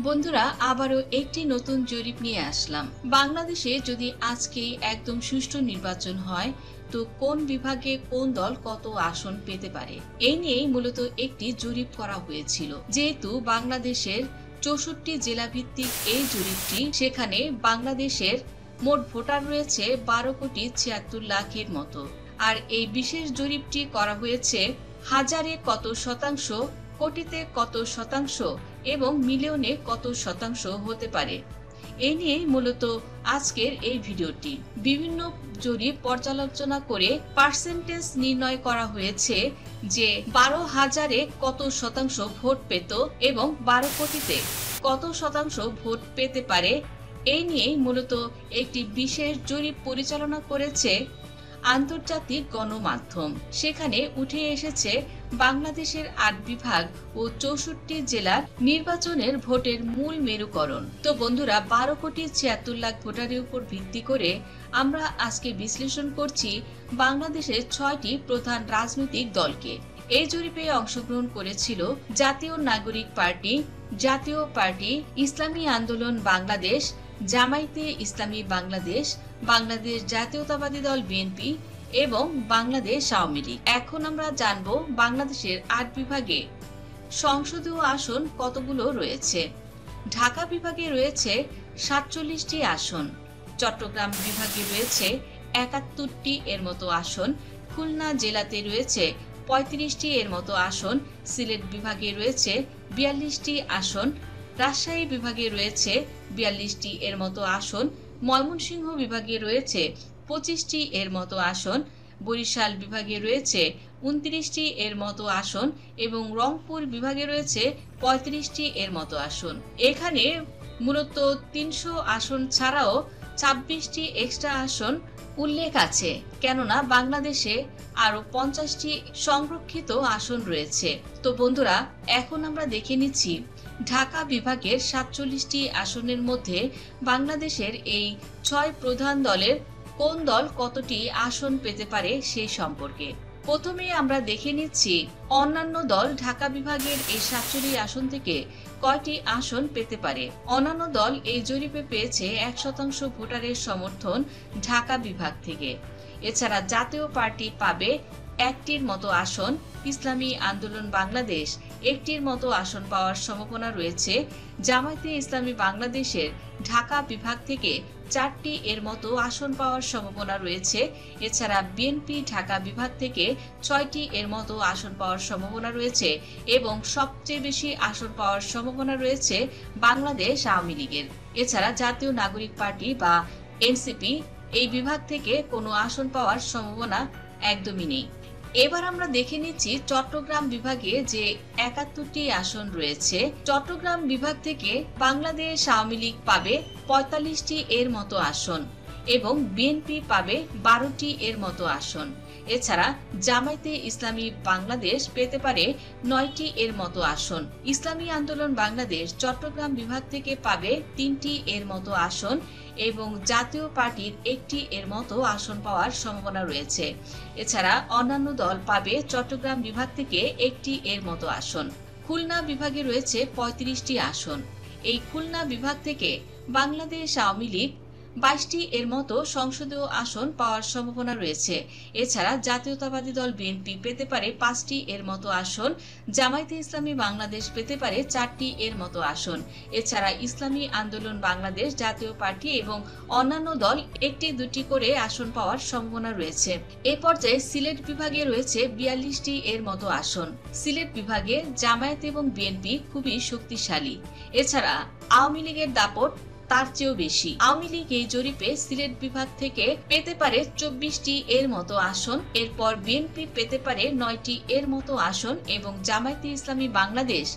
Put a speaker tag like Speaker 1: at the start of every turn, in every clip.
Speaker 1: বন্ধুরা আবারও একটি নতুন জরিপ নিয়ে আসলাম। বাংলাদেশে যদি আজকে একদম সুষ্ঠু নির্বাচন হয় তো কোন বিভাগে কোন দল কত আসন পেতে পারে এই নিয়েই মূলত একটি জরিপ করা হয়েছিল। যেহেতু বাংলাদেশের 64 জেলা ভিত্তিক এই জরিপটি, সেখানে বাংলাদেশের মোট ভোটার রয়েছে 12,76,00,000-এর মতো। আর এই বিশেষ জরিপটি করা হয়েছে হাজারে কত শতাংশ, কোটিতে কত শতাংশ এবং মিলিয়নে কত শতাংশ হতে পারে। এই নিয়ে মূলত আজকের এই ভিডিওটি। বিভিন্ন জরিপ পর্যালোচনা করে পার্সেন্টেজ নির্ণয় করা হয়েছে যে 12,000-এ কত শতাংশ ভোট পেত এবং 12 কোটিতে কত শতাংশ ভোট পেতে পারে। এই নিয়েই মূলত একটি বিশেষ জরিপ পরিচালনা করেছে আন্তর্জাতিক গণমাধ্যম। সেখানে উঠে এসেছে বাংলাদেশের 8 বিভাগ ও 64 জেলার নির্বাচনের ভোটের মূল মেরুকরণ। তো বন্ধুরা, 12,76,00,000 ভোটারের উপর ভিত্তি করে আমরা আজকে বিশ্লেষণ করছি বাংলাদেশের 6টি প্রধান রাজনৈতিক দলকে। এই জরিপে অংশগ্রহণ করেছিল জাতীয় নাগরিক পার্টি, জাতীয় পার্টি, ইসলামী আন্দোলন বাংলাদেশ, জামায়াতে ইসলামী বাংলাদেশ, বাংলাদেশ জাতীয়তাবাদী দল বিএনপি এবং বাংলাদেশ আওয়ামী লীগ। এখন আমরা জানবো বাংলাদেশের 8 বিভাগে সংসদীয় আসন কতগুলো রয়েছে। ঢাকা বিভাগে রয়েছে 47টি আসন, চট্টগ্রাম বিভাগে রয়েছে 71টি এর মতো আসন, খুলনা জেলাতে রয়েছে 35টি এর মতো আসন, সিলেট বিভাগে রয়েছে 42টি আসন, রাজশাহী বিভাগে রয়েছে 42টি এর মতো আসন, ময়মনসিংহ বিভাগে রয়েছে 25টি এর মতো আসন, বরিশাল বিভাগে রয়েছে 29টি এর মতো আসন এবং রংপুর বিভাগে রয়েছে 35টি এর মতো আসন। এখানে মূলত 300 আসন ছাড়াও 26টি এক্সট্রা আসন উল্লেখ আছে, কেননা বাংলাদেশে আরো 50টি সংরক্ষিত আসন রয়েছে। তো বন্ধুরা, এখন আমরা দেখে নিচ্ছি ঢাকা বিভাগের 47টি আসনের মধ্যে বাংলাদেশের এই 6 প্রধান দলের কোন দল কতটি আসন পেতে পারে সেই সম্পর্কে। প্রথমে আমরা দেখে নিচ্ছি অন্যান্য দল ঢাকা বিভাগের এই 47 আসন থেকে কয়টি আসন পেতে পারে। অন্যান্য দল এই জরিপে পেয়েছে 1% ভোটারের সমর্থন ঢাকা বিভাগ থেকে। এছাড়া জাতীয় পার্টি পাবে 1টির মতো আসন, ইসলামী আন্দোলন বাংলাদেশ 1টির মতো আসন পাওয়ার সম্ভাবনা রয়েছে, জামায়াতে ইসলামী বাংলাদেশের ঢাকা বিভাগ থেকে 4টি এর মতো আসন পাওয়ার সম্ভাবনা রয়েছে। এছাড়া বিএনপি ঢাকা বিভাগ থেকে 6টি এর মতো আসন পাওয়ার সম্ভাবনা রয়েছে এবং সবচেয়ে বেশি আসন পাওয়ার সম্ভাবনা রয়েছে বাংলাদেশ আওয়ামী লীগের। এছাড়া জাতীয় নাগরিক পার্টি বা এনসিপি এই বিভাগ থেকে কোনো আসন পাওয়ার সম্ভাবনা একদমই নেই। এবার আমরা দেখে নিচ্ছি চট্টগ্রাম বিভাগে যে 71টি আসন রয়েছে। চট্টগ্রাম বিভাগ থেকে বাংলাদেশ আওয়ামী লীগ পাবে 45টি এর মতো আসন এবং বিএনপি পাবে 12টি এর মতো আসন। এছাড়া জামায়াতে ইসলামী বাংলাদেশ পেতে পারে 9টি এর মতো আসন। ইসলামী আন্দোলন বাংলাদেশ চট্টগ্রাম বিভাগ থেকে পাবে 3টি এর মতো আসন এবং জাতীয় পার্টির 1টি এর মতো আসন পাওয়ার সম্ভাবনা রয়েছে। এছাড়া অন্যান্য দল পাবে চট্টগ্রাম বিভাগ থেকে 1টি এর মতো আসন। খুলনা বিভাগে রয়েছে 35টি আসন। এই খুলনা বিভাগ থেকে বাংলাদেশ আওয়ামী লীগ 22টি এর মতো সংসদীয় আসন পাওয়ার সম্ভাবনা রয়েছে। এছাড়া জাতীয়তাবাদী দল বিএনপি পেতে পারে 5টি এর মতো আসন, জামায়াতে ইসলামী বাংলাদেশ পেতে পারে 4টি এর মতো আসন। এছাড়া ইসলামী আন্দোলন বাংলাদেশ, জাতীয় পার্টি এবং অন্যান্য দল 1-2টি করে আসন পাওয়ার সম্ভাবনা রয়েছে। এ পর্যায়ে সিলেট বিভাগে রয়েছে 42টি এর মতো আসন। সিলেট বিভাগে জামায়াত এবং বিএনপি খুবই শক্তিশালী। এছাড়া আওয়ামী লীগের দাপট তার চেয়েও বেশি। আওয়ামী লীগ এই জরিপে সিলেট বিভাগ থেকে পেতে পারে 24টি এর মতো আসন, এরপর বিএনপি পেতে পারে 9টি এর মতো আসন এবং জামায়াতে ইসলামী বাংলাদেশ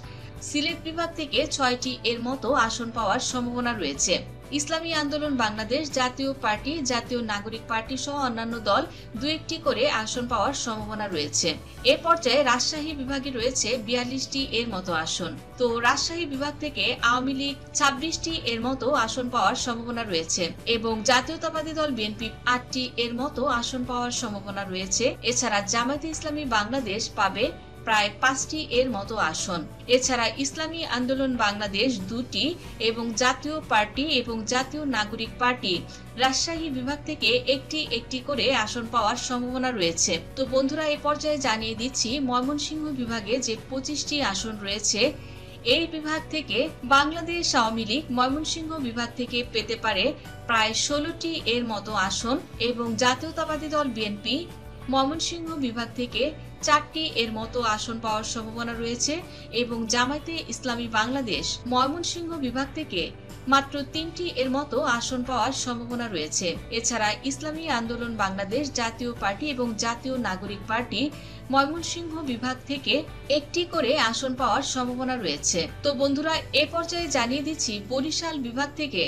Speaker 1: সিলেট বিভাগ থেকে 6টি এর মতো আসন পাওয়ার সম্ভাবনা রয়েছে। ইসলামী আন্দোলন বাংলাদেশ, জাতীয় পার্টি, জাতীয় নাগরিক পার্টি সহ অন্যান্য দল 2-1টি করে আসন পাওয়ার সম্ভাবনা রয়েছে। এ পর্যায়ে রাজশাহী বিভাগে রয়েছে 42টি এর মতো আসন। তো রাজশাহী বিভাগ থেকে আওয়ামী লীগ 26টি এর মতো আসন পাওয়ার সম্ভাবনা রয়েছে এবং জাতীয়তাবাদী দল বিএনপি 8টি এর মতো আসন পাওয়ার সম্ভাবনা রয়েছে। এছাড়া জামায়াতে ইসলামী বাংলাদেশ পাবে প্রায় 5টি এর মতো আসন। এছাড়া ইসলামী আন্দোলন বাংলাদেশ 2টি এবং জাতীয় পার্টি এবং জাতীয় নাগরিক পার্টি রাজশাহী বিভাগ থেকে একটি একটি করে আসন পাওয়ার সম্ভাবনা রয়েছে। তো বন্ধুরা, এ পর্যায়ে জানিয়ে দিচ্ছি ময়মনসিংহ বিভাগে যে 25টি আসন রয়েছে, এই বিভাগ থেকে বাংলাদেশ আওয়ামী লীগ ময়মনসিংহ বিভাগ থেকে পেতে পারে প্রায় 16টি এর মতো আসন এবং জাতীয়তাবাদী দল বিএনপি ময়মনসিংহ বিভাগ থেকে 4টি এর মতো আসন পাওয়ার সম্ভাবনা রয়েছে এবং জামায়াতে ইসলামী বাংলাদেশ ময়মনসিংহ বিভাগ থেকে মাত্র 3টি এর মতো আসন পাওয়ার সম্ভাবনা রয়েছে। এছাড়া ইসলামী আন্দোলন বাংলাদেশ জাতীয় পার্টি এবং জাতীয় নাগরিক পার্টি ময়মনসিংহ বিভাগ থেকে একটি করে আসন পাওয়ার সম্ভাবনা রয়েছে। তো বন্ধুরা, এ পর্যায়ে জানিয়ে দিচ্ছি বরিশাল বিভাগ থেকে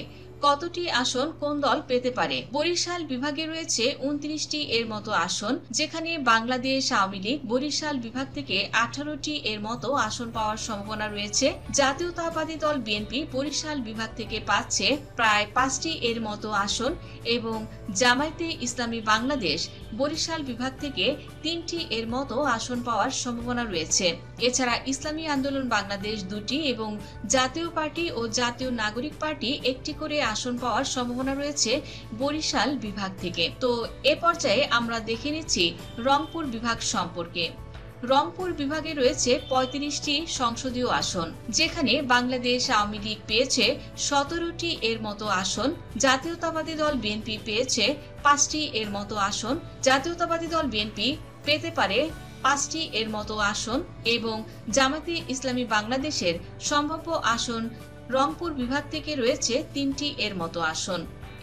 Speaker 1: কতটি আসন কোন দল পেতে পারে। বরিশাল বিভাগে রয়েছে 29টি এর মতো আসন, যেখানে বাংলাদেশ আওয়ামী লীগ বরিশাল বিভাগ থেকে 18টি এর মতো আসন পাওয়ার সম্ভাবনা রয়েছে। জাতীয়তাবাদী দল বিএনপি বরিশাল বিভাগ থেকে পাচ্ছে প্রায় 5টি এর মতো আসন এবং জামায়াতে ইসলামী বাংলাদেশ বরিশাল বিভাগ থেকে 3টি এর মতো আসন পাওয়ার সম্ভাবনা রয়েছে। এছাড়া ইসলামী আন্দোলন বাংলাদেশ 2টি এবং জাতীয় পার্টি ও জাতীয় নাগরিক পার্টি একটি করে আসন পাওয়ার সম্ভাবনা রয়েছে বরিশাল বিভাগ থেকে। তো এ পর্যায়ে আমরা দেখে নিচ্ছি রংপুর বিভাগ সম্পর্কে। রংপুর বিভাগে রয়েছে 35টি সংসদীয় আসন, যেখানে বাংলাদেশ আওয়ামী লীগ পেয়েছে 17টি এর মতো আসন, জাতীয়তাবাদী দল বিএনপি পেয়েছে 5টি এর মতো আসন, জাতীয়তাবাদী দল বিএনপি পেতে পারে 5টি এর মতো আসন এবং জামায়াতে ইসলামী বাংলাদেশের সম্ভাব্য আসন রংপুর বিভাগ থেকে রয়েছে 3টি এর মতো আসন।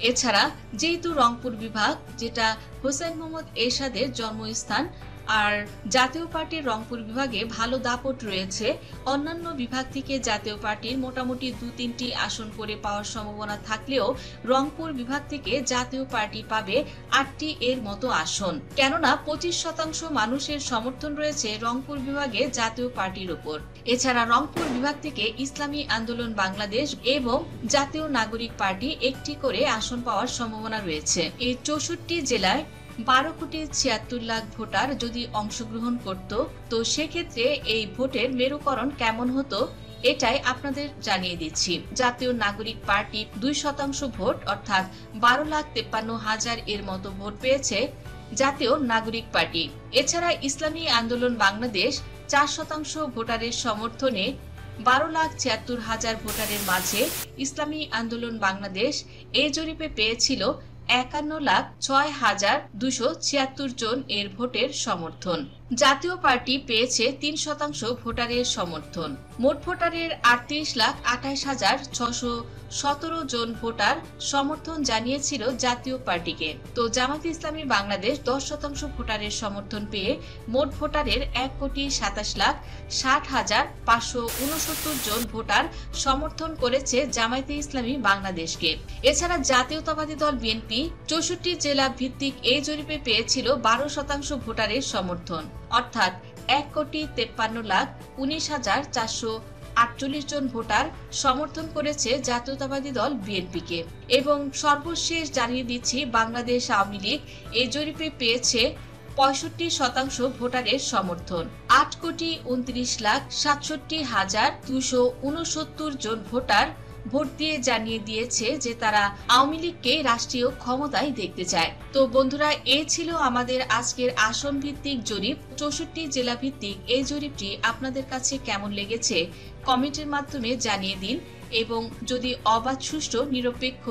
Speaker 1: এছাড়া যেহেতু রংপুর বিভাগ, যেটা হোসেন মোহাম্মদ এরশাদের জন্মস্থান, আর জাতীয় পার্টির রংপুর বিভাগে ভালো দাপট রয়েছে, অন্যান্য বিভাগ থেকে জাতীয় পার্টির মোটামুটি 2-3টি আসন করে পাওয়ার সম্ভাবনা থাকলেও রংপুর বিভাগ থেকে জাতীয় পার্টি পাবে 8টি এর মতো আসন, কেননা 25% মানুষের সমর্থন রয়েছে রংপুর বিভাগে জাতীয় পার্টির উপর। এছাড়া রংপুর বিভাগ থেকে ইসলামী আন্দোলন বাংলাদেশ এবং জাতীয় নাগরিক পার্টি একটি করে আসন পাওয়ার সম্ভাবনা রয়েছে। এই 64 জেলায় 12,76,00,000 ভোটার যদি অংশগ্রহণ করত, তো সেক্ষেত্রে এই ভোটের মেরুকরণ কেমন হতো এটাই আপনাদের জানিয়ে দিচ্ছি। জাতীয় নাগরিক পার্টি 2% ভোট অর্থাৎ 12,53,000 এর মতো ভোট পেয়েছে জাতীয় নাগরিক পার্টি। এছাড়া ইসলামী আন্দোলন বাংলাদেশ 4% ভোটারের সমর্থনে 12,76,000 ভোটারের মাঝে ইসলামী আন্দোলন বাংলাদেশ এই জরিপে পেয়েছিল 51,06,276 জন এর ভোটের সমর্থন। জাতীয় পার্টি পেয়েছে 3% ভোটারের সমর্থন। মোট ভোটারের 38,28,617 জন ভোটার সমর্থন জানিয়েছিল জাতীয় পার্টিকে। তো জামায়াতে ইসলামী বাংলাদেশ 10% ভোটারের সমর্থন পেয়ে মোট ভোটারের 1,27,60,569 জন ভোটার সমর্থন করেছে জামায়াতে ইসলামী বাংলাদেশকে। এছাড়া জাতীয়তাবাদী দল বিএনপি 64 জেলা ভিত্তিক এই জরিপে পেয়েছিল 12% ভোটারের সমর্থন, অর্থাৎ 1,53,19,448 জন ভোটার সমর্থন করেছে জাতীয়তাবাদী দল বিএনপিকে। এবং সর্বশেষ জানিয়ে দিচ্ছি বাংলাদেশ আওয়ামী লীগ এই জরিপে পেয়েছে 65% ভোটারের সমর্থন। 8,29,67,269 জন ভোটার ভোট দিয়ে জানিয়ে দিয়েছে যে তারা আওয়ামী লীগকে রাষ্ট্রীয় ক্ষমতায় দেখতে চায়। তো বন্ধুরা, এই ছিল আমাদের আজকের আসন ভিত্তিক জরিপ। 64 জেলা ভিত্তিক এই জরিপটি আপনাদের কাছে কেমন লেগেছে কমেন্টের মাধ্যমে জানিয়ে দিন এবং যদি অবাধ, সুষ্ঠু, নিরপেক্ষ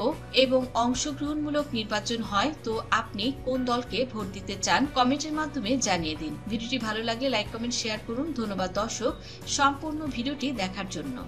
Speaker 1: এবং অংশগ্রহণমূলক নির্বাচন হয় তো আপনি কোন দলকে ভোট দিতে চান কমেন্টের মাধ্যমে জানিয়ে দিন। ভিডিওটি ভালো লাগলে লাইক, কমেন্ট, শেয়ার করুন। ধন্যবাদ দর্শক সম্পূর্ণ ভিডিওটি দেখার জন্য।